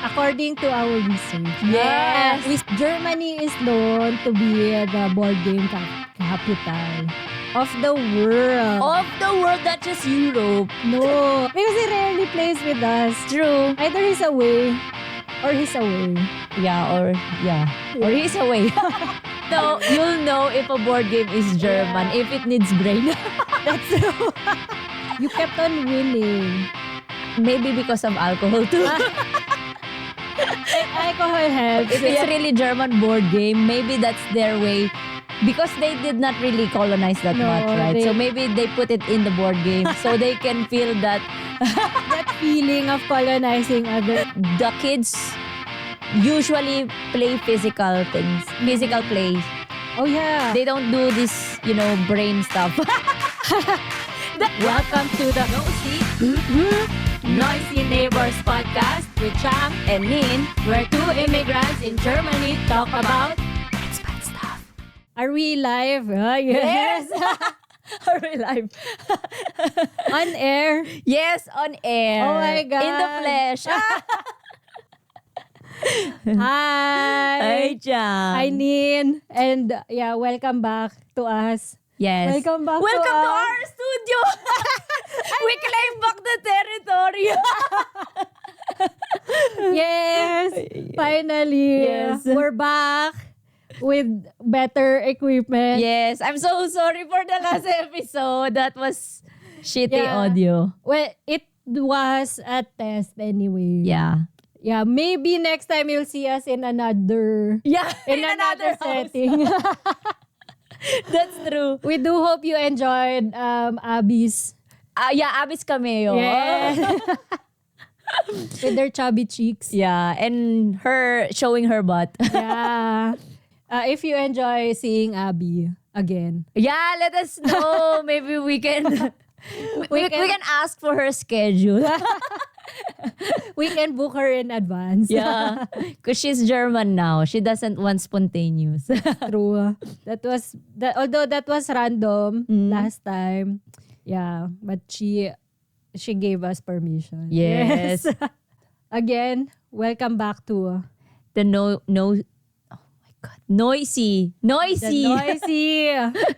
according to our research, Yes. Germany is known to be the board game capital of the world. Of the world, not just Europe. No, because he rarely plays with us. True. Either he's away or he's away. Or he's away. No, you'll know if a board game is German, if it needs brain. That's true. You kept on winning. Maybe because of alcohol too. Alcohol helps. If it's really German board game, maybe that's their way. Because they did not really colonize that much, right? So maybe they put it in the board game so they can feel that that feeling of colonizing other. the kids usually play physical things. Physical play. Oh yeah. They don't do this, brain stuff. Welcome to the Noisy Neighbors podcast with Cham and Nin. where two immigrants in Germany talk about Expat stuff. Are we live? Yes. Are we live? On air. Yes, on air. Oh my God. In the flesh. Hi. Hi, Jam. Hi, Nin. And welcome back to us. Yes. Welcome back Welcome to to us. our studio. We claim back the territory. Yes. Finally. Yes. We're back with better equipment. Yes, I'm so sorry for the last episode. That was shitty Yeah. audio. Well, it was a test anyway. Yeah. Yeah, maybe next time you'll see us in another Yeah, in another house. setting. That's true. We do hope you enjoyed Abby's. Abis cameo. Yeah. With their chubby cheeks. Yeah, and her showing her butt. Yeah. If you enjoy seeing Abby again. Yeah, let us know. Maybe we can we can ask for her schedule. We can book her in advance. Yeah, because she's German now. She doesn't want spontaneous. True. Although that was random last time. Yeah, but she gave us permission. Yes. Again, welcome back to The oh my God, noisy. the noisy.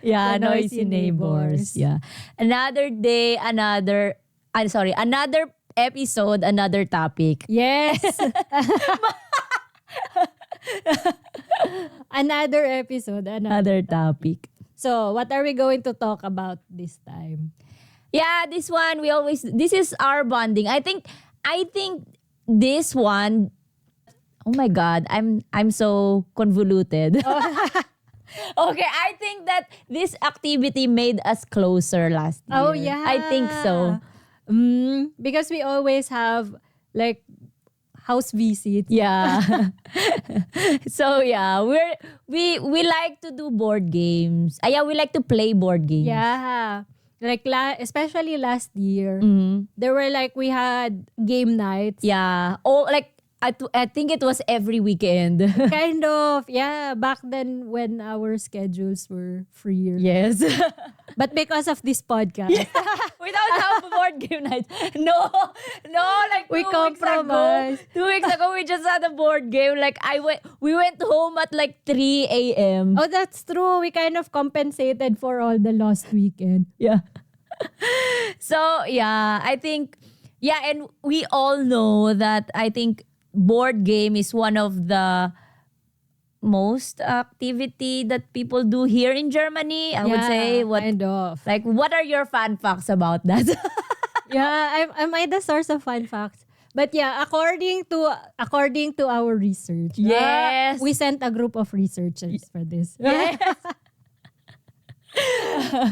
Yeah, The noisy neighbors. Yeah. Another day, another episode, another topic. Yes. Another episode, Another topic. So, what are we going to talk about this time? Yeah, this one this is our bonding. I think this one, oh my God, I'm so convoluted. Okay, I think that this activity made us closer last year. Oh, yeah. I think so. Because we always have like house visits. Yeah. So yeah, we like to do board games. We like to play board games. Yeah. Like especially last year, Mhm. there were we had game nights. Yeah. Oh, like I think it was every weekend. Kind of. Yeah, back then when our schedules were freer. Yes. But because of this podcast, We don't have board game nights. No, like we 2 weeks ago. compromised. 2 weeks ago, we just had a board game. Like we went home at like 3 a.m. Oh, that's true. We kind of compensated for all the lost weekend. Yeah. So, yeah, I think, and we all know that I think board game is one of the most activity that people do here in Germany. I would say, kind of. like, what are your fun facts about that? Yeah, am I the source of fun facts? But yeah, according to our research, Yes. we sent a group of researchers for this. Yes.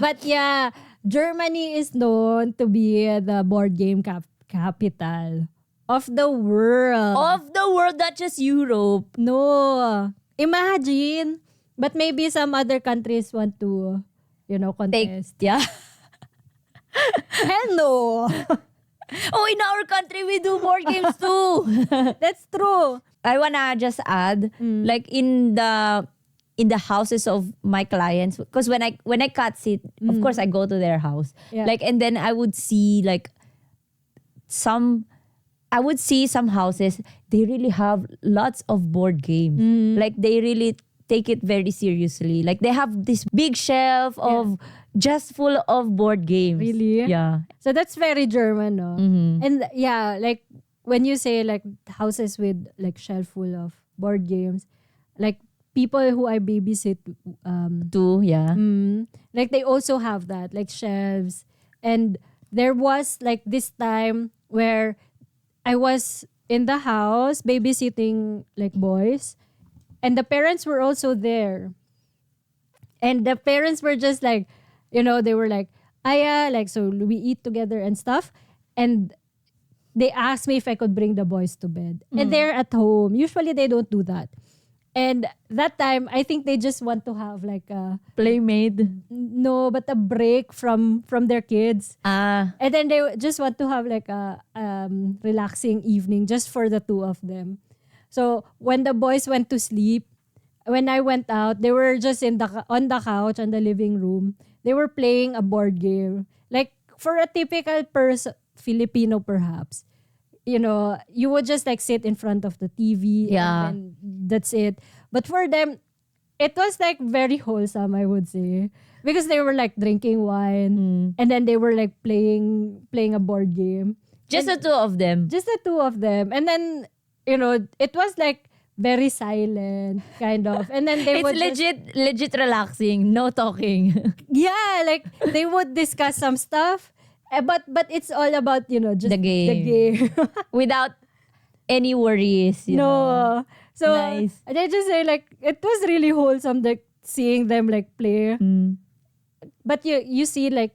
But yeah, Germany is known to be the board game capital of the world. Of the world, not just Europe. No, imagine. But maybe some other countries want to, contest. Yeah. Hell no. Oh, in our country, we do board games too. That's true. I wanna just add, like in the houses of my clients, because when I cut sit, of course I go to their house. Yeah. Like, and then I would see like some I would see some houses, they really have lots of board games. Like they really take it very seriously. Like they have this big shelf of just full of board games. Really? Yeah. So that's very German, no? And yeah, like when you say like houses with like shelf full of board games, like people who I babysit, Too, yeah. like they also have that, like shelves. And there was like this time where I was in the house babysitting like boys, and the parents were also there. And the parents were just like, they were like, Aya, like, so we eat together and stuff. And they asked me if I could bring the boys to bed. And they're at home. Usually they don't do that. And that time, I think they just want to have like a Playmate. no, but a break from their kids. Ah. And then they just want to have like a relaxing evening just for the two of them. So when the boys went to sleep, when I went out, they were just on the couch on the living room. They were playing a board game. Like for a typical Filipino perhaps, you would just like sit in front of the TV Yeah. and that's it. But for them, it was like very wholesome, I would say. Because they were like drinking wine and then they were like playing a board game. Just the two of them. Just the two of them. And then, it was like very silent, kind of. And then they It's would legit relaxing. No talking. yeah, like they would discuss some stuff. But it's all about, just The game. The game. Without any worries. You know. No. So Nice. I just say like it was really wholesome like seeing them like play. But you see like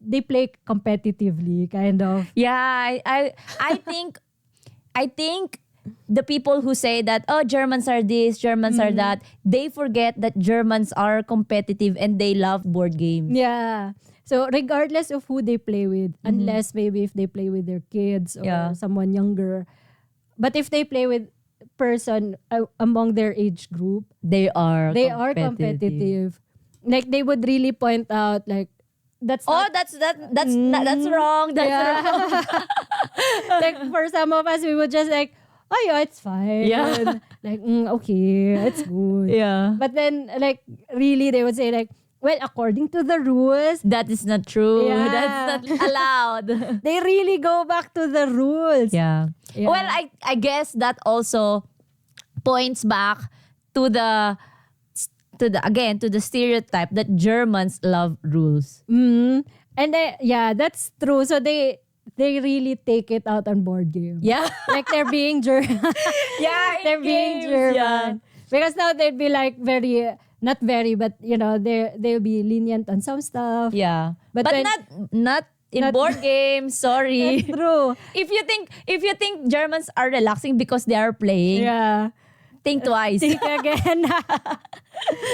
they play competitively kind of. Yeah, I think the people who say that Germans are this, Germans are that, they forget that Germans are competitive and they love board games. Yeah. So regardless of who they play with, unless maybe if they play with their kids or someone younger, but if they play with person among their age group, They are competitive. Like they would really point out like that's not, that's wrong. That's wrong. like for some of us we would just like, oh yeah, it's fine. Yeah. Like okay, it's good. Yeah. But then like really they would say like, well, according to the rules, That is not true. Yeah. That's not allowed. they really go back to the rules. Yeah. Yeah. Well, I guess that also points back to the stereotype that Germans love rules. And that's true. So they really take it out on board games. Yeah. Like they're being German. Yeah, They're being German. Yeah. Because now they'd be like not very, but they'll be lenient on some stuff. Yeah. But But when- not in board games, sorry. That's true. If you think Germans are relaxing because they are playing, Yeah. think twice. Think again.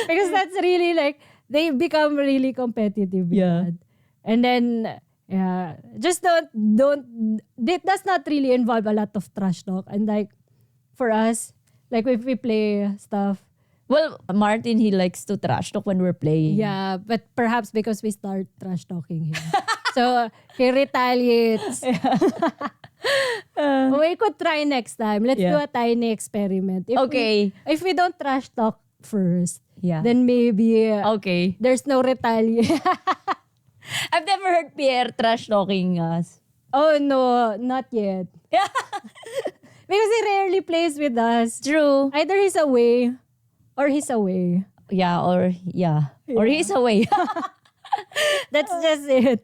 Because that's really like, they become really competitive. with Yeah. that. And then, just don't, it does not really involve a lot of trash talk. And like, for us, like if we play stuff, Well, Martin, he likes to trash talk when we're playing. yeah, but perhaps because we start trash talking him. So, he retaliates. We could try next time. Let's do a tiny experiment. If we don't trash talk first, then maybe Okay. there's no retaliation. I've never heard Pierre trash talking us. Oh no, not yet. Because he rarely plays with us. True. Either he's away or he's away. Or he's away. That's just it.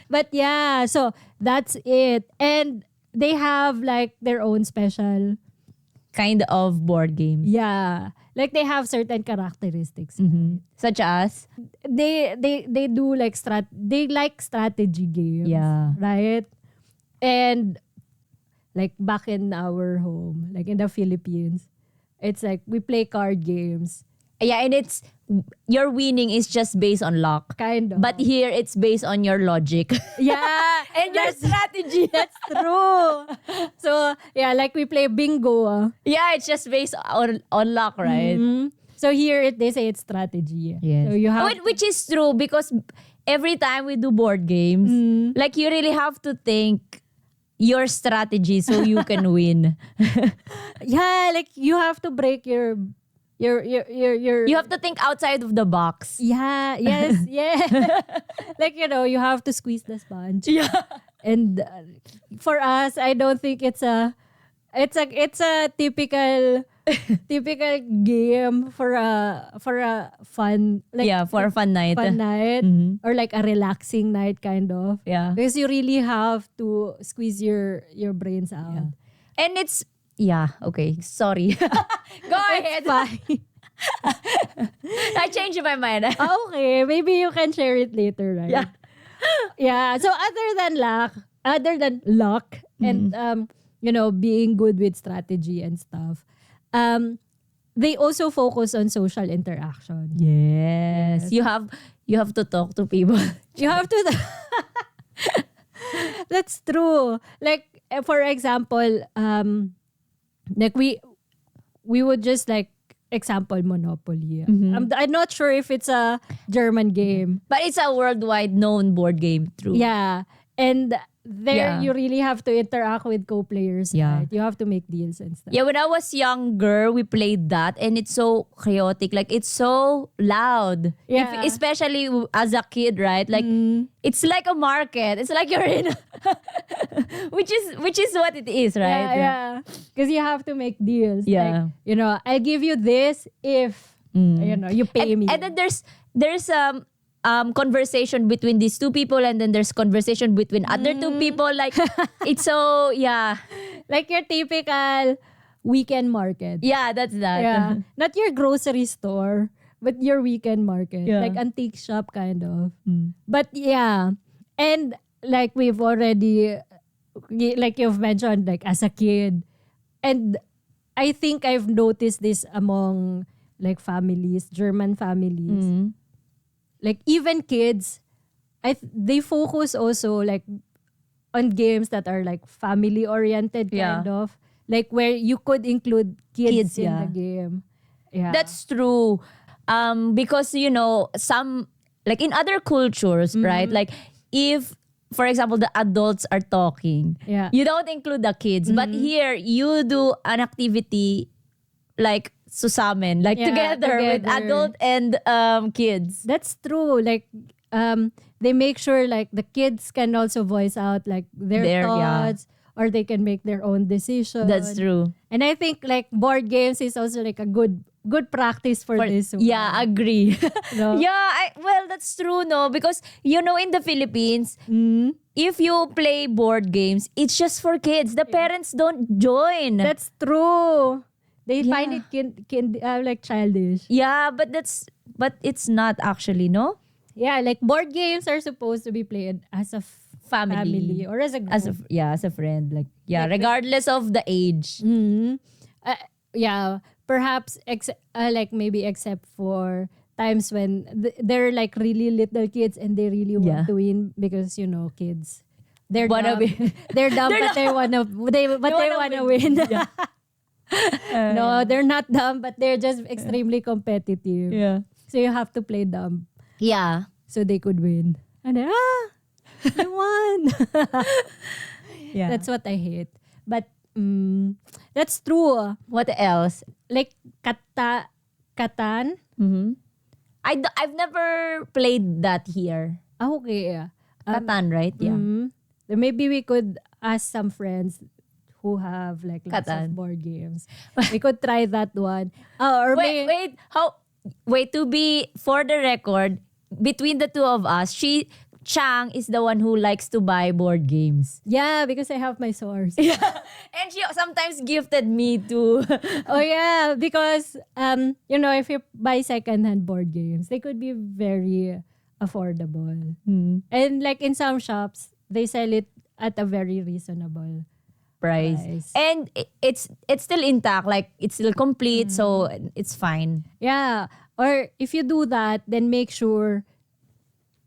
But yeah, so that's it. And they have like their own special, Kind of board game. yeah. Like they have certain characteristics. Such as? They do like they like strategy games. Yeah. Right? And like back in our home, like in the Philippines, it's like we play card games. Yeah, and it's, your winning is just based on luck. Kind of. But here, it's based on your logic. yeah. And your strategy. That's true. So, yeah, like we play bingo. Yeah, it's just based on luck, right? So here, they say it's strategy. Yes. So you have... Which is true because every time we do board games, like you really have to think your strategy so you can win. Yeah, like you have to break your You have to think outside of the box. yeah, yes, yeah. Like, you have to squeeze the sponge. Yeah. And for us, I don't think it's a typical game for a fun, like, Yeah, for a fun night. or like a relaxing night kind of. Yeah. Because you really have to squeeze your brains out. Yeah. And it's, okay, sorry. Go ahead. Fine. I changed my mind. Okay, maybe you can share it later, right? Yeah. Yeah. So other than luck and being good with strategy and stuff, they also focus on social interaction. Yes. You have to talk to people. You have to. That's true. Like, for example, like we would just, like, example, Monopoly. I'm not sure if it's a German game. But it's a worldwide known board game, true. Yeah. And there Yeah. you really have to interact with co-players. Yeah. Right? You have to make deals and stuff. Yeah, when I was younger, we played that and it's so chaotic. Like, it's so loud. Yeah. Especially as a kid, right? Like, it's like a market. It's like you're in, which is what it is, right? Yeah. Because you have to make deals. Yeah. Like, I'll give you this if, you pay me. And then there's conversation between these two people, and then there's conversation between other two people. Like, it's so, yeah. Like your typical weekend market. Yeah, that's that. Yeah. Not your grocery store, but your weekend market. Yeah. Like antique shop kind of. But yeah. And like we've already, like you've mentioned, like as a kid. And I think I've noticed this among like families, German families. Like even kids, they focus also like on games that are like family oriented kind of. Like where you could include kids in the game. Yeah. That's true. Because, some, like in other cultures, right? Like, if, for example, the adults are talking, you don't include the kids. But here, you do an activity like susamen, like together with adult and kids. That's true. Like they make sure like the kids can also voice out like their thoughts, or they can make their own decisions. That's true. And I think like board games is also like a good practice for this one. Yeah, agree. No? Well, that's true, no? Because, in the Philippines, if you play board games, it's just for kids. The parents don't join. That's true. They find it like childish. Yeah, but it's not actually, no? Yeah, like board games are supposed to be played as a family or as a group. As a friend. Like, regardless of the age. Perhaps like maybe except for times when they're like really little kids and they really want to win because kids, they're dumb. They're dumb, but they wanna win. Yeah. No, they're not dumb, but they're just extremely competitive. Yeah. So you have to play dumb Yeah. so they could win. And then, you won. Yeah. That's what I hate. But that's true. What else? Like Catan. I've never played that here. Okay. Catan, right? Yeah. Then maybe we could ask some friends who have like lots Catan. of board games. We could try that one. Or To be, for the record, between the two of us, Chang is the one who likes to buy board games. Yeah, because I have my source. And she sometimes gifted me too. Oh yeah, because if you buy secondhand board games, they could be very affordable. And like in some shops, they sell it at a very reasonable price. And it's still intact, like it's still complete, so it's fine. Yeah. Or if you do that, then make sure,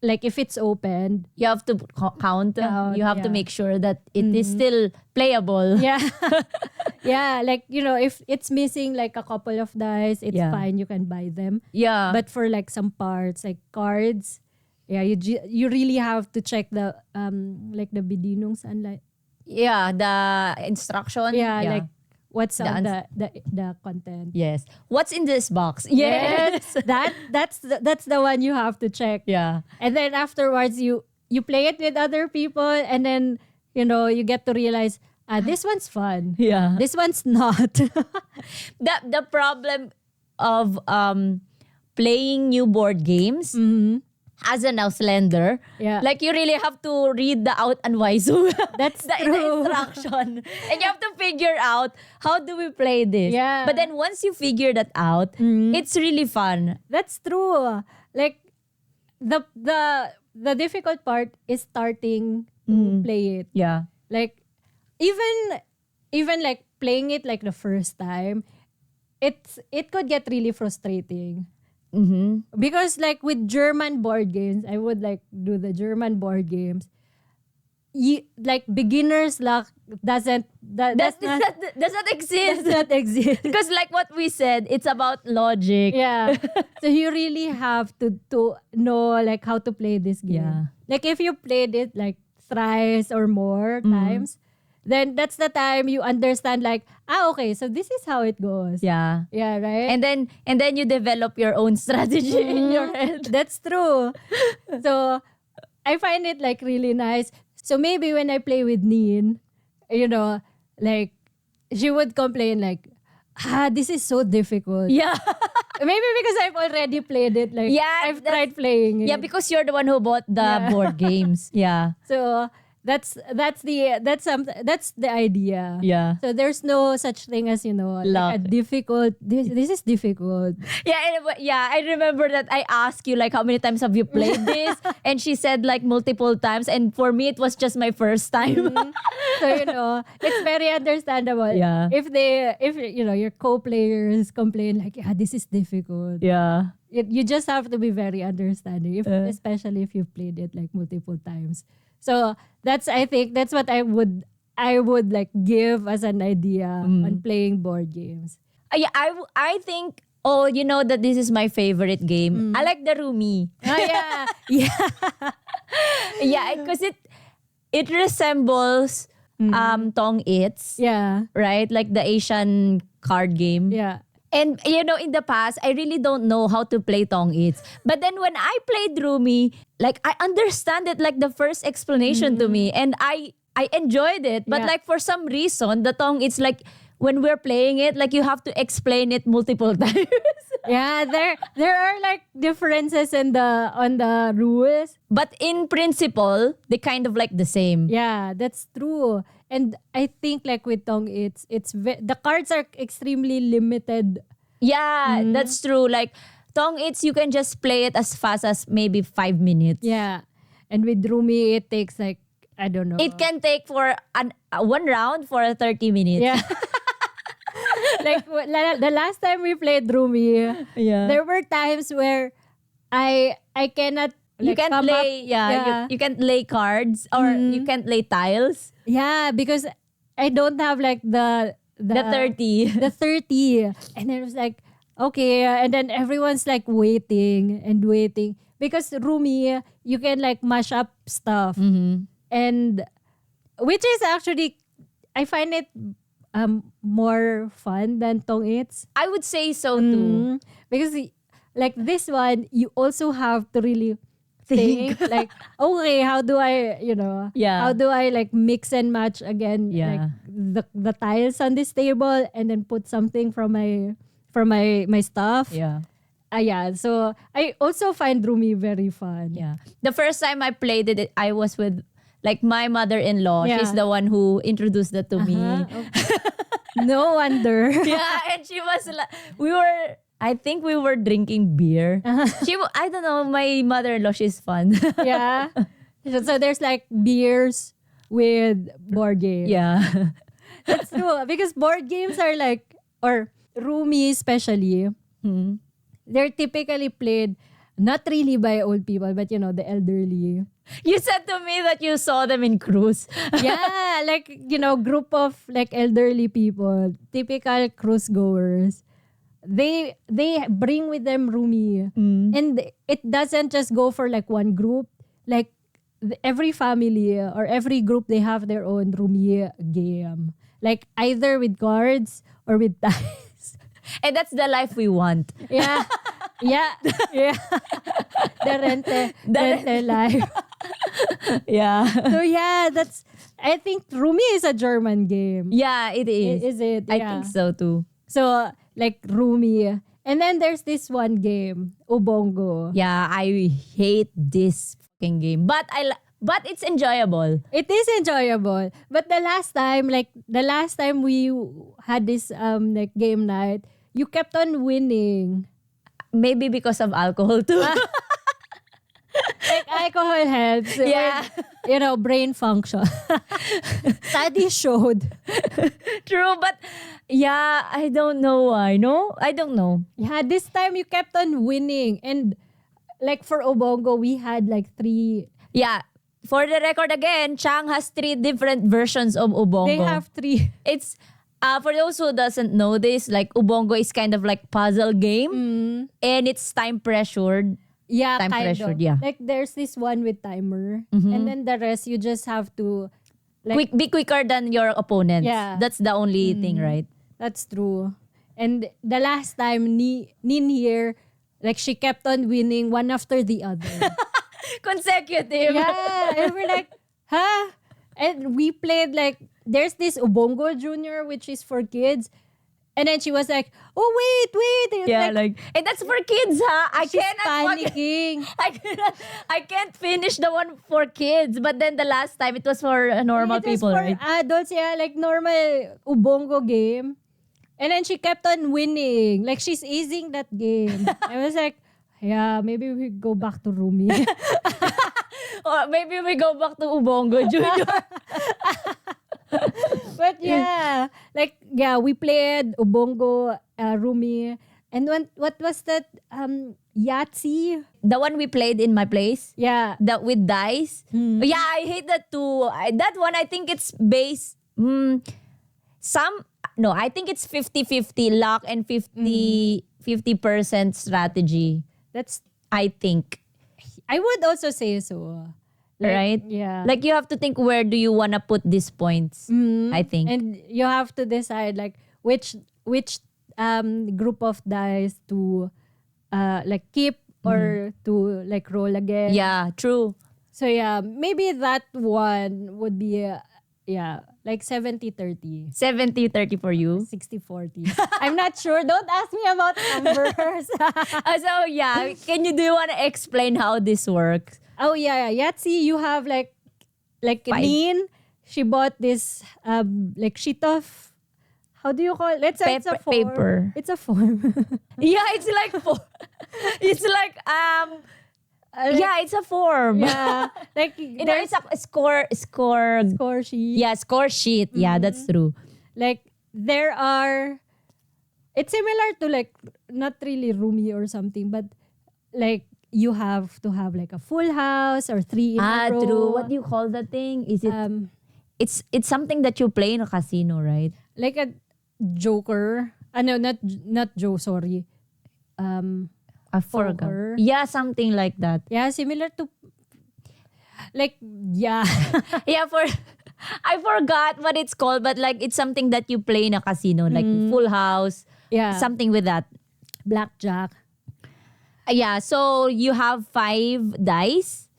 like if it's open, You have to count. You have to make sure that it is still playable. yeah. Yeah, like if it's missing like a couple of dice, it's fine, you can buy them. Yeah. But for like some parts, like cards, you really have to check the like the bedienungsanleitung. Yeah, the instruction. Yeah, like what's The on ans- the content. Yes. What's in this box? Yes. That's the one you have to check. Yeah. And then afterwards you play it with other people, and then you get to realize this one's fun. Yeah. This one's not. The problem of playing new board games as an Auslander, Yeah. like you really have to read the out and waisu. That's the true. instruction. And you have to figure out how do we play this. Yeah. But then once you figure that out, it's really fun. That's true. Like the difficult part is starting to play it. Yeah. Like even like playing it like the first time, it could get really frustrating. Because like with German board games, I would like do the German board games. Like beginner's luck doesn't Does not exist. does not exist. Because like what we said, it's about logic. Yeah. So you really have to know like how to play this game. Yeah. Like if you played it like thrice or more times, then that's the time you understand like, okay, so this is how it goes. Yeah. Yeah, right? And then you develop your own strategy in your head. That's true. So I find it like really nice. So maybe when I play with Neen, like she would complain like, this is so difficult. Yeah. Maybe because I've already played it. Like Yeah, I've tried playing it. Yeah, because you're the one who bought the board games. Yeah. So that's the idea. Yeah. So there's no such thing as like Luck. a difficult. This is difficult. Yeah, I remember that I asked you like how many times have you played this? And she said like multiple times, and for me it was just my first time. So it's very understandable. Yeah. If your co-players complain like, this is difficult. Yeah. You just have to be very understanding, especially if you've played it like multiple times. So I think that's what I would like give as an idea on playing board games. Yeah, I think that this is my favorite game. I like the Rummy. Oh yeah, yeah, Yeah, because it resembles Tong Its, yeah, right? Like the Asian card game. yeah. And in the past, I really don't know how to play Tong Its. But then when I played Rummy, like I understand it like the first explanation to me, and I enjoyed it. But Yeah. like for some reason, the Tong Its like when we're playing it, like you have to explain it multiple times. Yeah, there are like differences on the rules. But in principle, they kind of like the same. Yeah, that's true. And I think like with Tong, the cards are extremely limited. Yeah, that's true. Like Tong Its, you can just play it as fast as maybe 5 minutes. Yeah, and with Rumi, it takes like I don't know. It can take for one round for 30 minutes. Yeah. Like the last time we played Rumi, Yeah. there were times where I cannot. You Like, can't come lay, up, yeah, you can't lay cards or you can't lay tiles. Yeah, because I don't have like the The 30. the 30. And then it was like, okay. And then everyone's like waiting and waiting. Because Rumi, you can like mash up stuff. And which is actually, I find it more fun than Tong Its. I would say so too. Because like this one, you also have to really think like, okay, how do I, Yeah. how do I like mix and match again, Yeah. like the tiles on this table and then put something from my stuff. Yeah. Yeah. So I also find Rumi very fun. Yeah. The first time I played it, I was with like my mother-in-law. Yeah. She's the one who introduced that to me. Okay. No wonder. Yeah, and she was like, I think we were drinking beer. I don't know, my mother-in-law, she's fun. Yeah. So there's like beers with board games. Yeah. That's true. Because board games are like, or Rumi especially, they're typically played not really by old people, but the elderly. You said to me that you saw them in cruise. Yeah, like, group of like elderly people, typical cruise goers. They bring with them Rumi. And it doesn't just go for like one group. Like every family or every group, they have their own Rummy game. Like either with cards or with dice. And that's the life we want. Yeah. Yeah. Yeah. The rente life. Yeah. So yeah, I think Rummy is a German game. Yeah, it is. Is it? I Yeah. think so too. So like Rummy. And then there's this one game, Ubongo. Yeah, I hate this fucking game. But but it's enjoyable. It is enjoyable. But the last time we had this like game night, you kept on winning. Maybe because of alcohol too. Like alcohol helps Yeah. with, brain function. Study showed. True, but yeah, I don't know why. No, I don't know. Yeah, this time you kept on winning. And like for Ubongo, we had like 3. Yeah, for the record again, Chang has 3 different versions of Ubongo. They have 3. It's for those who doesn't know this, like Ubongo is kind of like puzzle game, and it's time pressured. Yeah, Time kind pressured, of. yeah. Like there's this one with timer. And then the rest, you just have to like, Be quicker than your opponents. Yeah. That's the only thing, right? that's true. And the last time, Nin here, like she kept on winning one after the other. Consecutive. Yeah, and we're like, huh? And we played like, there's this Ubongo Junior, which is for kids. And then she was like, oh, wait. It's Yeah, like, and that's for kids, huh? I she's cannot panicking. I can't finish the one for kids. But then the last time, it was for normal It was people, for right? adults, yeah, like normal Ubongo game. And then she kept on winning. Like she's easing that game. I was like, yeah, maybe we go back to Rummy. Or maybe we go back to Ubongo Junior. But yeah, like, yeah, we played Ubongo, Rummy. And what was that? Yahtzee? The one we played in my place. Yeah. That with dice. Yeah, I hate that too. That one, I think it's based. I think it's 50-50 luck and 50% strategy. That's, I think. I would also say so. Like, Right? Yeah. Like you have to think, where do you want to put these points? I think. And you have to decide like which group of dice to like keep or to like roll again. Yeah, true. So yeah, maybe that one would be like 70-30. 70-30 for you. 60-40. I'm not sure. Don't ask me about numbers. So yeah, do you want to explain how this works? Oh yeah. Yahtzee, you have like 5. Neen, she bought this like sheet of, how do you call it? Let's say it's a form. Paper. It's a form. Yeah, it's like it's like yeah, it's a form. Yeah. Like It's a score score sheet. Yeah, score sheet. Yeah, that's true. Like it's similar to like, not really Rummy or something, but like you have to have like a full house or 3 in a row. True. What do you call that thing? Is it it's something that you play in a casino, right? Like a joker. No, not Joe, sorry. I forgot. Poker. Yeah, something like that. Yeah, similar to like, yeah. Yeah, I forgot what it's called, but like it's something that you play in a casino, like full house, Yeah. something with that. Blackjack. Yeah, so you have 5 dice.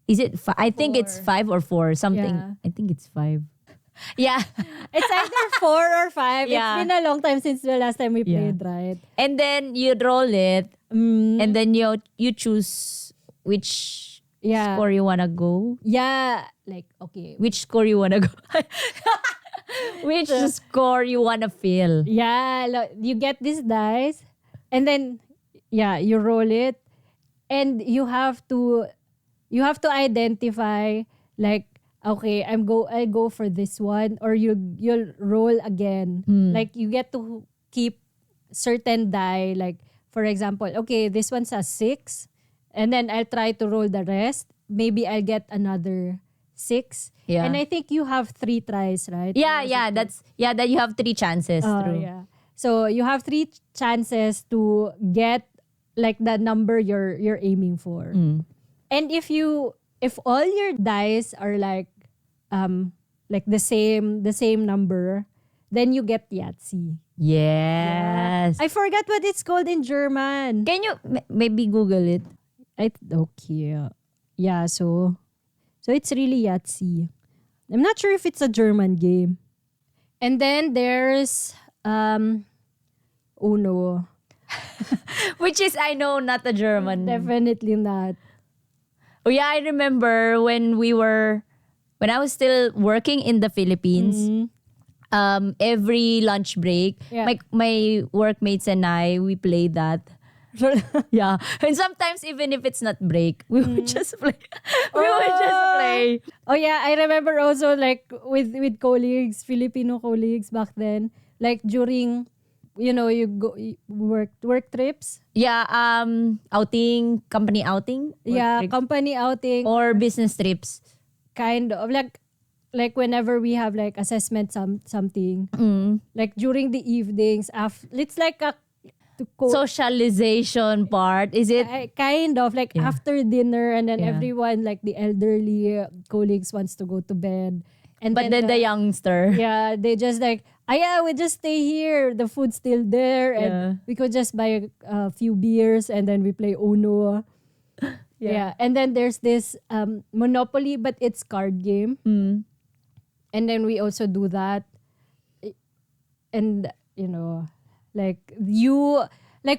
Is it? I think it's 5 or 4. Something. Yeah. I think it's 5. Yeah, It's either 4 or 5. Yeah. It's been a long time since the last time we played, right? and then you roll it, and then you choose which Yeah. score you wanna go. Yeah. Like, okay. Which score you wanna go? Which score you wanna feel? Yeah. You get these dice and then, yeah, you roll it and you have to identify like, okay, I go for this one, or you'll roll again. Like you get to keep certain die. Like for example, okay, this one's a 6, and then I'll try to roll the rest. Maybe I'll get another 6. Yeah. And I think you have 3 tries, right? Yeah. That you have 3 chances. True. Yeah. So you have 3 chances to get like the number you're aiming for. And if you if all your dice are like the same number, then you get Yahtzee. Yes. I forgot what it's called in German. Can you maybe Google it? Okay. Yeah, so it's really Yahtzee. I'm not sure if it's a German game. And then there's Uno. Which is, I know, not a German. Definitely not. Oh yeah, I remember when I was still working in the Philippines. Every lunch break, my workmates and I, we played that. Yeah, and sometimes even if it's not break, we would just play. We would just play. Oh yeah, I remember also like with colleagues, Filipino colleagues back then, like during, you go work trips. Yeah, outing, company outing. Yeah, company outing or business trips. Kind of like whenever we have like assessment something, like during the evenings, it's like a socialization part. Is it kind of like after dinner, and then everyone, like the elderly colleagues, wants to go to bed, and but then the youngster, they just like, we just stay here, the food's still there, and we could just buy a few beers and then we play Uno. And then there's this Monopoly, but it's card game. And then we also do that. And like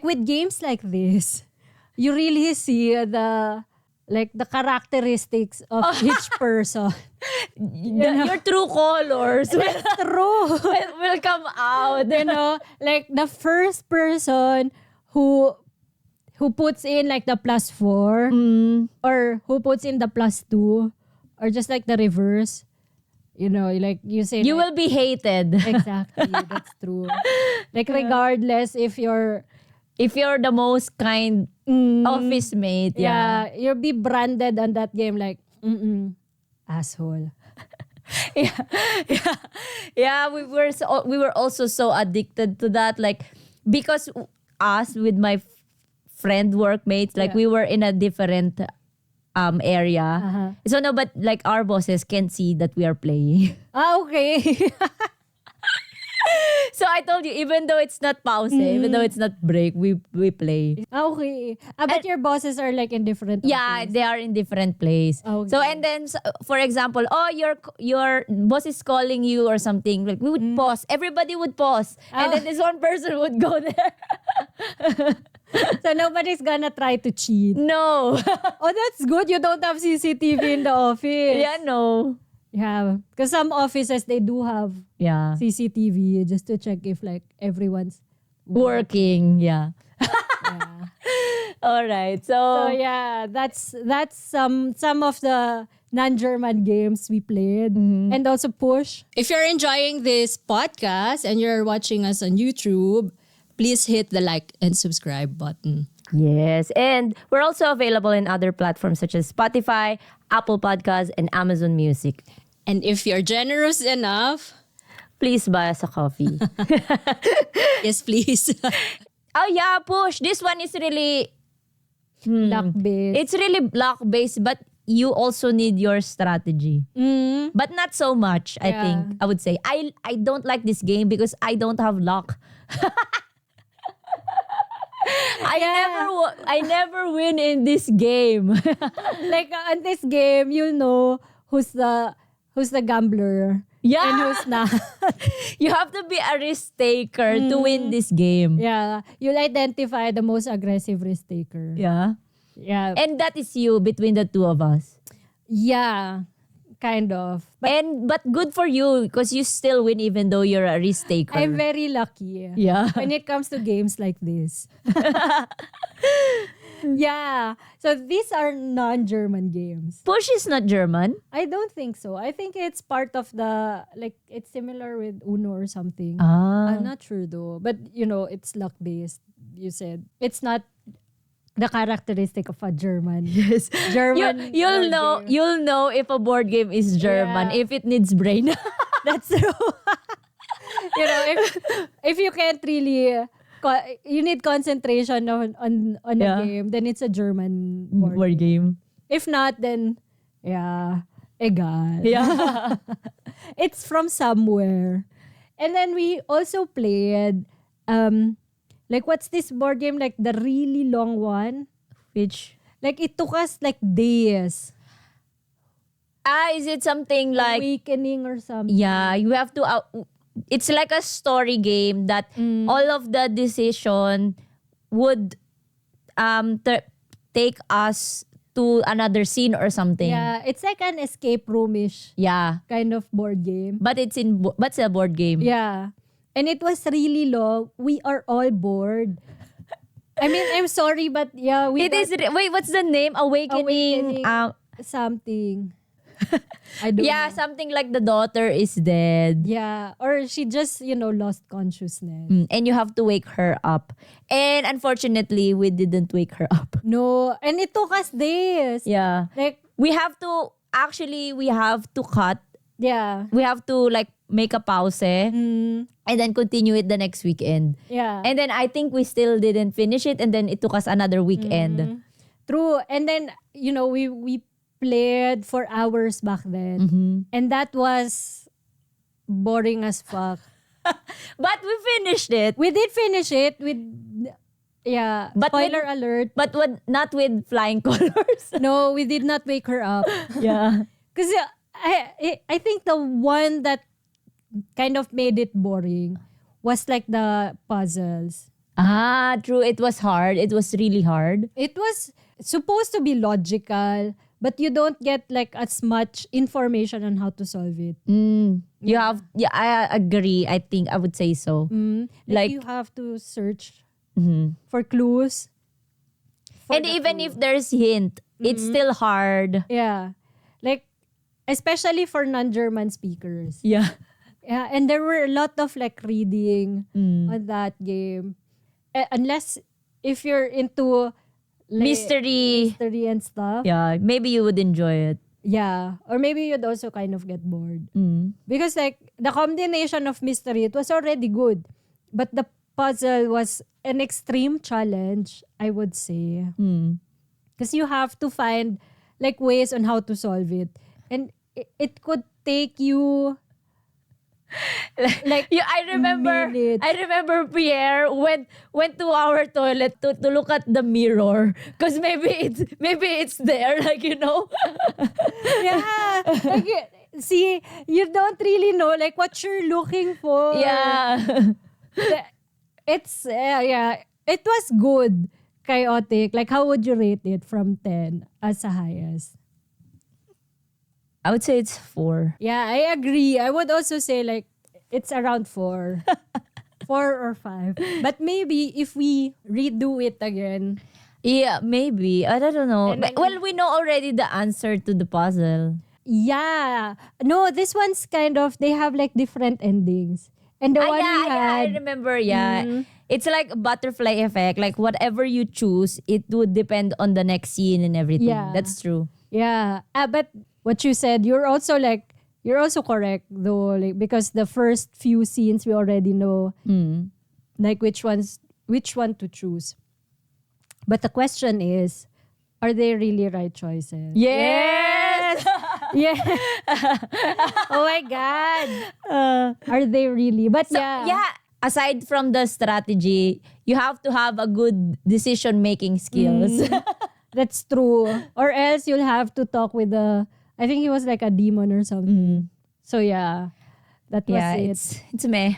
with games like this, you really see the characteristics of each person. Your true colors will come out. Like the first person who puts in like the +4, or who puts in the +2, or just like the reverse. Like you say, you will be hated. Exactly, that's true. Like regardless if you're the most kind office mate, you'll be branded on that game like asshole. We were also so addicted to that, like, because us with my friend workmates, like we were in a different area. So no, but like our bosses can see that we are playing. Okay. So I told you, even though it's not pause, even though it's not break, we play. Okay. But your bosses are like in different office. They are in different place. Okay. So and then, for example, your boss is calling you or something, like we would pause. Everybody would pause. And then this one person would go there. So nobody's gonna try to cheat. No. Oh, that's good. You don't have CCTV in the office. Yeah, no. Yeah, because some offices, they do have CCTV just to check if like everyone's working. Yeah. All right. So yeah, that's some of the non-German games we played, and also Push. If you're enjoying this podcast and you're watching us on YouTube, please hit the like and subscribe button. Yes, and we're also available in other platforms such as Spotify, Apple Podcasts, and Amazon Music. And if you're generous enough, please buy us a coffee. Yes, please. Oh yeah, Push. This one is really luck-based. It's really luck-based, but you also need your strategy. But not so much, I think. I would say. I don't like this game because I don't have luck. I never win in this game. Like in this game, you'll know who's the gambler. Yeah. And who's not. You have to be a risk taker to win this game. Yeah. You'll identify the most aggressive risk taker. Yeah. Yeah. And that is you between the two of us. Yeah. Kind of. But good for you because you still win even though you're a risk taker. I'm very lucky. Yeah. When it comes to games like this. Yeah. So these are non-German games. Push is not German? I don't think so. I think it's part of the, like, it's similar with Uno or something. Ah. I'm not sure though. But, it's luck-based, you said. It's not the characteristic of a German. Yes. German. You'll know if a board game is German, if it needs brain. That's true. If you can't really, you need concentration on a game, then it's a German board game. If not, then Yeah. Egal. Yeah. It's from somewhere. And then we also played like what's this board game, like the really long one? Which Like it took us like days. is it something like Awakening or something. yeah, you have to it's like a story game that all of the decision would take us to another scene or something. Yeah, it's like an escape roomish Yeah. kind of board game. But it's a board game. Yeah. And it was really long. We are all bored. I mean, I'm sorry, but yeah, we It is wait, what's the name? Awakening. Something. I don't Yeah, know. something like the daughter is dead. Yeah, or she just, lost consciousness. And you have to wake her up. And unfortunately, we didn't wake her up. No, and it took us days. Yeah. Like, We have to cut. yeah. We have to like make a pause Mm, and then continue it the next weekend. yeah. And then I think we still didn't finish it and then it took us another weekend. True. And then, we played for hours back then. And that was boring as fuck. But we finished it. We did finish it with, yeah, But spoiler alert. But not with flying colors. No, we did not wake her up. Yeah. Because I think the one that kind of made it boring was like the puzzles. Ah, true. It was hard. It was really hard. It was supposed to be logical, but you don't get like as much information on how to solve it. You have, yeah, I agree. I think I would say so. Like Like- you have to search for clues. And even if there's hint, it's still hard. Yeah. Like, especially for non-German speakers. Yeah. Yeah, and there were a lot of like reading on that game. Unless if you're into like, Mystery. history and stuff. Yeah, maybe you would enjoy it. Yeah. Or maybe you'd also kind of get bored. Because like the combination of mystery, it was already good. But the puzzle was an extreme challenge, I would say. Because you have to find like ways on how to solve it. And it could take you like Yeah, I minutes. remember Pierre went to our toilet to look at the mirror because maybe it's there, like, you know. Yeah. Like, see, you don't really know like what you're looking for. Yeah. It's, yeah. It was good. Chaotic. Like, how would you rate it from 10 as the highest? I would say it's 4. Yeah, I agree. I would also say like it's around 4. 4 or 5. But maybe if we redo it again. Yeah, maybe. I don't know. And then- Well, we know already the answer to the puzzle. Yeah. No, this one's kind of, they have like different endings. And the one we I had, remember, yeah. It's like a butterfly effect. Like whatever you choose, it would depend on the next scene and everything. Yeah. That's true. yeah. But what you said, you're also correct though, like because the first few scenes we already know like which one to choose. But the question is, are they really right choices? Yes! Yeah. Oh my God. Are they really? But Yeah. Aside from the strategy, you have to have a good decision-making skills. that's true. Or else you'll have to talk with I think he was like a demon or something. So yeah, that was Yeah, it. it's meh.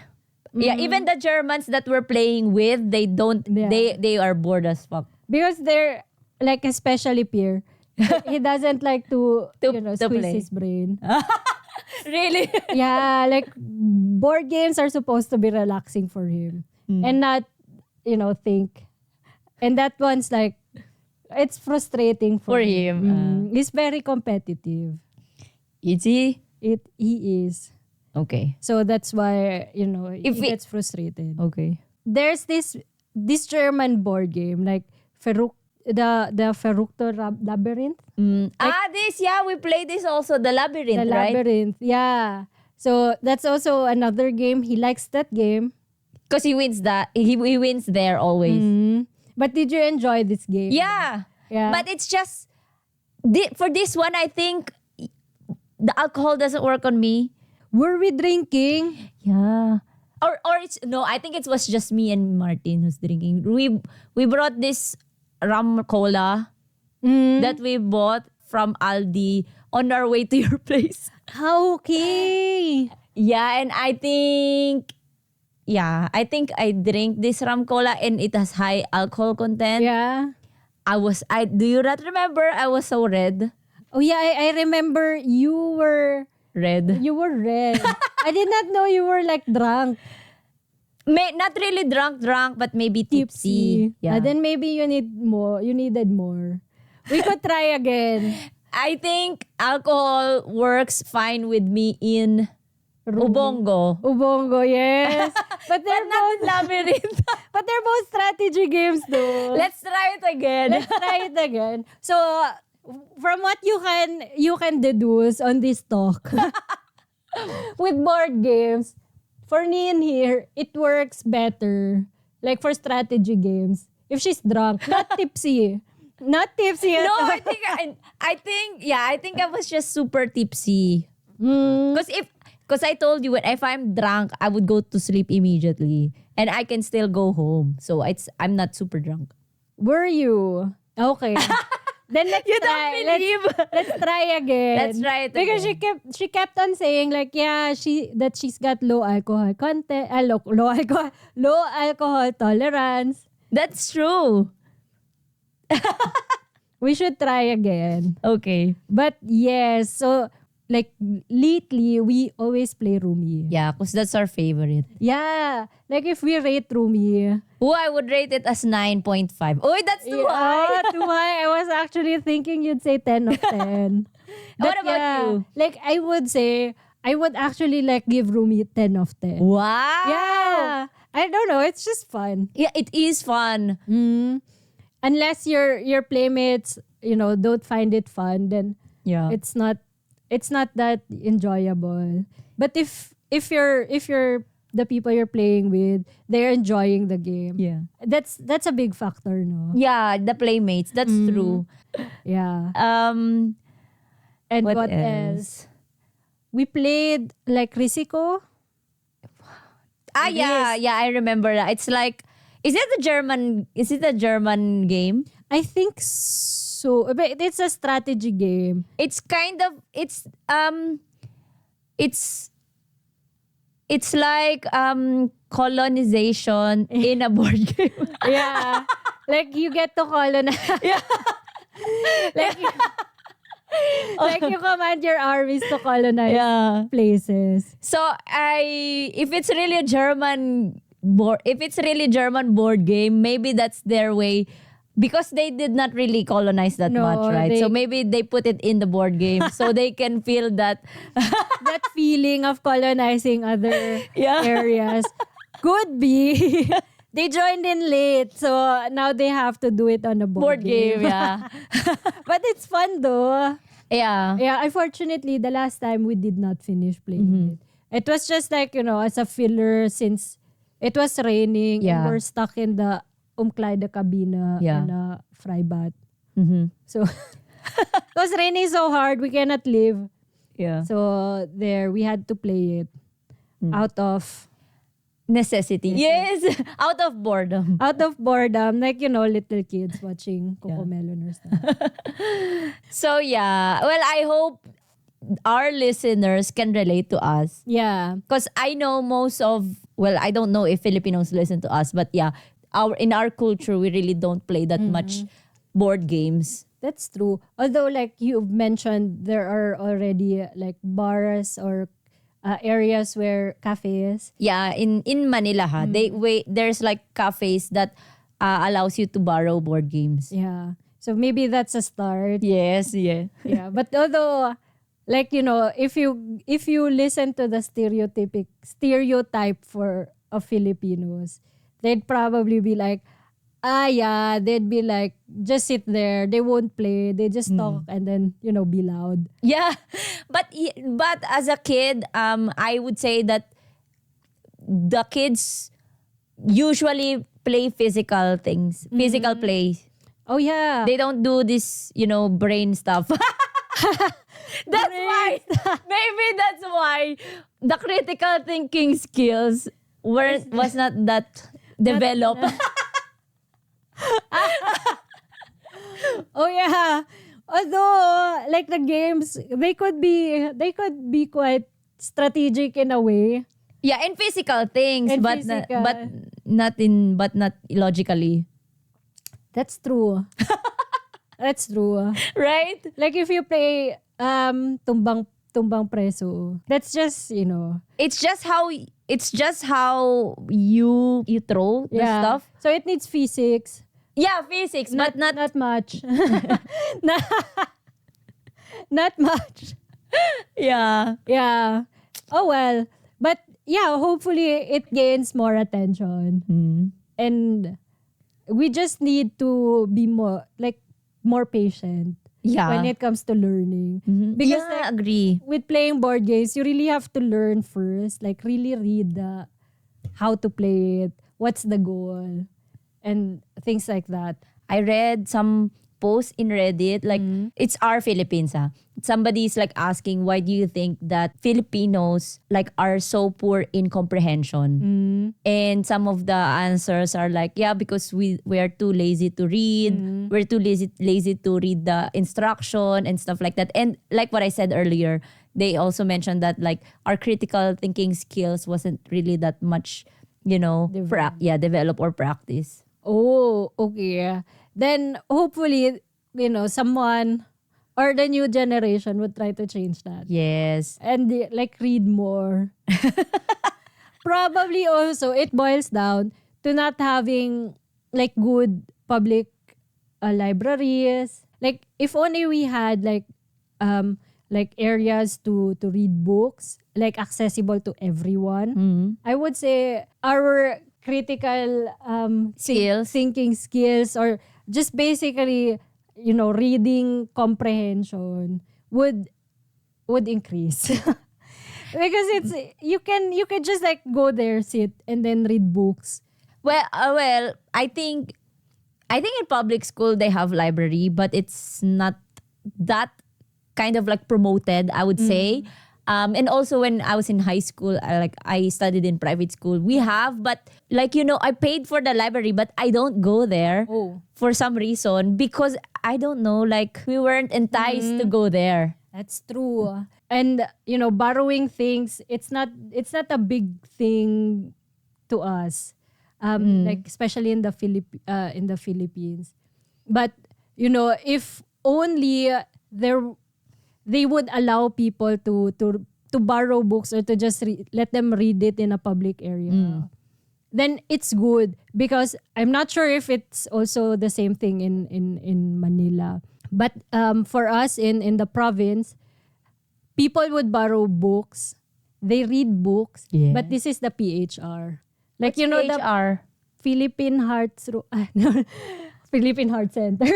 Yeah, even the Germans that we're playing with, they don't, Yeah. they are bored as fuck. Because they're like, especially Pierre, he doesn't like to To squeeze play. his brain. Really? Yeah, like board games are supposed to be relaxing for him and not, think. And that one's like, it's frustrating for For him. He's very competitive. Is he? He is. Okay. So that's why, If he we- gets frustrated. Okay. There's this German board game, like the Verrückte Labyrinth. We played this also, the labyrinth, The right? Labyrinth, yeah. So that's also another game. He likes that game. Because he wins that. He wins there always. But did you enjoy this game? Yeah. Yeah. But it's just For this one, I think the alcohol doesn't work on me. Were we drinking? Yeah. Or it's no, I think it was just me and Martin who's drinking. We brought this rum cola that we bought from Aldi on our way to your place. Okay. Yeah, and I think I drink this rum cola and it has high alcohol content. Yeah. I do you not remember? I was so red. Oh yeah, I remember you were Red. red. I did not know you were like drunk. Not really drunk, but maybe tipsy. Yeah. Then maybe you needed more. We could try again. I think alcohol works fine with me in Ubongo. Ubongo, yes. But they're Not both labyrinth. but they're both strategy games though. Let's try it again. Let's try it again. So from what you can deduce on this talk with board games, for Nian here, it works better. Like for strategy games. If she's drunk, not tipsy. Not tipsy at No, all. I think I was just super tipsy. Mm. Because I told you if I'm drunk, I would go to sleep immediately, and I can still go home. So I'm not super drunk. Were you? Okay. Then let's You try. don't believe? Let's try again. Let's try it Because again. she kept on saying like she's got low alcohol content, low alcohol tolerance. That's true. We should try again. Okay. But yes, so like lately we always play Rummy. Yeah, because that's our favorite. Yeah, like if we rate Rummy, Oh, I would rate it as 9.5. Oh, that's too high. too high. I was actually thinking you'd say 10 of 10. What about you? Like I would actually like give Rummy 10 of 10. Wow. Yeah. I don't know. It's just fun. Yeah, it is fun. Unless your playmates, don't find it fun, then Yeah. it's not that enjoyable. But if you're the people you're playing with, they're enjoying the game. Yeah. That's a big factor, no? Yeah, the playmates. That's true. Yeah. Um, And what what else? We played like Risiko. yeah, I remember that. It's like, is it a German game? I think so. But it's a strategy game. It's kind of, it's like colonization in a board game. Yeah. Like you get to colonize. like, like you command your armies to colonize Yeah. places. So if it's really a German board game, maybe that's their way, because they did not really colonize that No, much, right? So maybe they put it in the board game so they can feel that. That feeling of colonizing other Yeah. areas could be. They joined in late, so now they have to do it on a board game. Yeah. But it's fun though. Yeah. Yeah, unfortunately, the last time we did not finish playing it. It was just like, as a filler since it was raining Yeah. and we're stuck in the Umkleidekabine Yeah. in a Freibad. Mm-hmm. So, it was raining so hard, we cannot leave. Yeah. So, there, we had to play it out of Necessity. Yes. Out of boredom. like, little kids watching Cocomelon or stuff. So yeah. Well, I hope our listeners can relate to us. Yeah. Because I know I don't know if Filipinos listen to us, but yeah, in our culture, we really don't play that much board games. That's true. Although, like you've mentioned, there are already like bars or areas where cafes. Yeah, in Manila, there's like cafes that allows you to borrow board games. Yeah. So maybe that's a start. Yes, yeah. Yeah. But although, like, if you listen to the stereotype of Filipinos, they'd probably be like, yeah, they'd be like, just sit there. They won't play. They just talk and then, be loud. Yeah, but as a kid, I would say that the kids usually play physical things, physical play. Oh yeah. They don't do this, brain stuff. That's why. Maybe that's why the critical thinking skills was not that developed. Oh yeah. Although like the games, they could be quite strategic in a way. Yeah, in physical things, And but physical. but not logically, That's true. That's true. right? Like if you play tumbang preso, that's just, It's just how you throw the yeah. stuff. So it needs physics. Yeah, physics, but not not much. not, not much. yeah. Yeah. Oh well. But yeah, hopefully it gains more attention. And we just need to be more patient Yeah. when it comes to learning. Because Yeah, agree. with playing board games, you really have to learn first. Like really read how to play it, what's the goal, and things like that. I read some posts in Reddit, like it's our Philippines. Somebody's like asking, why do you think that Filipinos like are so poor in comprehension? And some of the answers are like, yeah, because we are too lazy to read. We're too lazy to read the instruction and stuff like that. And like what I said earlier, they also mentioned that like our critical thinking skills wasn't really that much, develop or practice. Oh, okay. Then hopefully, someone or the new generation would try to change that. Yes. And like read more. Probably also it boils down to not having like good public libraries. Like if only we had like areas to read books like accessible to everyone. I would say our critical Skills. thinking skills, or just basically reading comprehension would increase. Because it's you can just like go there, sit, and then read books. Well, I think in public school they have library, but it's not that kind of like promoted, I would say. And also when I was in high school, I studied in private school. We have, but like I paid for the library, but I don't go there for some reason because I don't know, like we weren't enticed to go there. That's true. And borrowing things, it's not a big thing to us. Like especially in the Philippines. But if only they would allow people to borrow books or to just let them read it in a public area. Then it's good, because I'm not sure if it's also the same thing in Manila. But for us in the province, people would borrow books. They read books, Yeah. but this is the PHR. Like What's the PHR? Philippine Hearts Philippine Heart Center.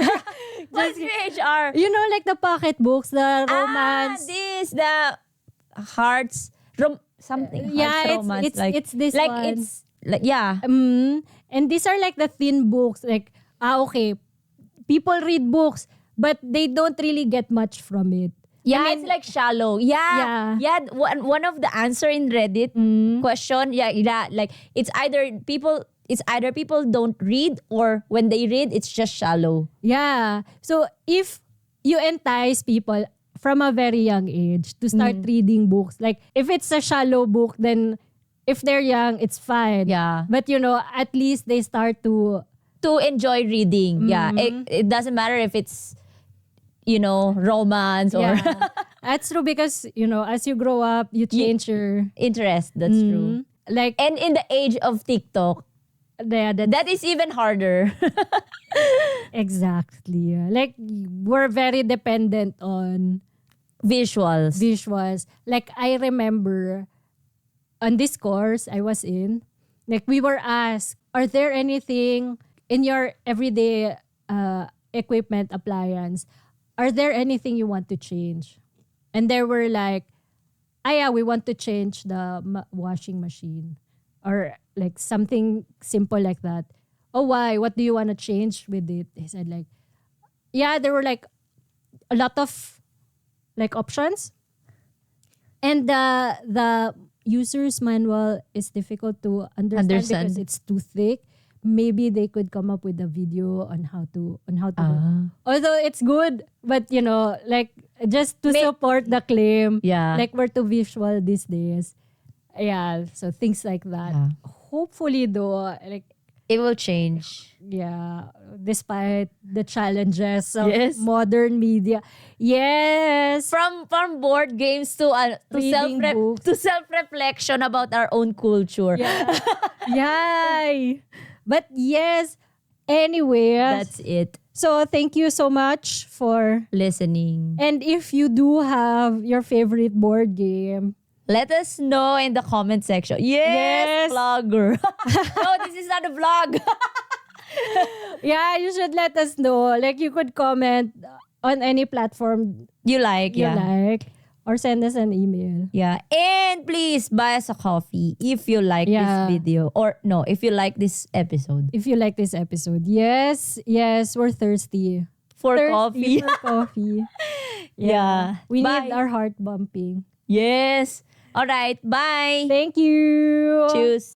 What's PHR? Like the pocket books, the romance. The hearts something. Yeah, Hearts romance, it's this like one. it's like yeah. And these are like the thin books. Like, okay, people read books, but they don't really get much from it. Yeah, I mean, it's like shallow. Yeah. One of the answer in Reddit question. Yeah. Like it's either people don't read, or when they read, it's just shallow. yeah. So if you entice people from a very young age to start reading books, like if it's a shallow book, then if they're young, it's fine. Yeah. But at least they start to enjoy reading. Yeah. It doesn't matter if it's romance or yeah. That's true, because as you grow up, you change your interest. That's true. like And in the age of TikTok, that is even harder. exactly. Like we're very dependent on Visuals. Like I remember on this course I was in, like we were asked, are there anything in your everyday equipment appliance, are there anything you want to change? And there were like, yeah, we want to change the washing machine, or like something simple like that. Oh, why? What do you want to change with it? He said like, yeah, there were like a lot of like options. And the user's manual is difficult to understand because it's too thick. Maybe they could come up with a video on how to do. Although it's good, but like just to support the claim, like we're too visual these days. Yeah, so things like that. Yeah. Hopefully though, like It will change. yeah, despite the challenges of Yes. modern media. Yes. From board games to Reading books. to self-reflection about our own culture. Yeah. Yay. But yes, anyway. That's it. So thank you so much for Listening. and if you do have your favorite board game, Let us know in the comment section. Yes. Yes, vlogger. No, this is not a vlog. yeah, you should let us know. Like you could comment on any platform You like, you yeah. like or send us an email. Yeah. And please buy us a coffee if you like Yeah. this video. Or no, if you like this episode. If you like this episode. Yes, we're thirsty. For Thirsty coffee. For coffee. Yeah. We Bye. need our heart bumping. Yes. All right. Bye. Thank you. Choose.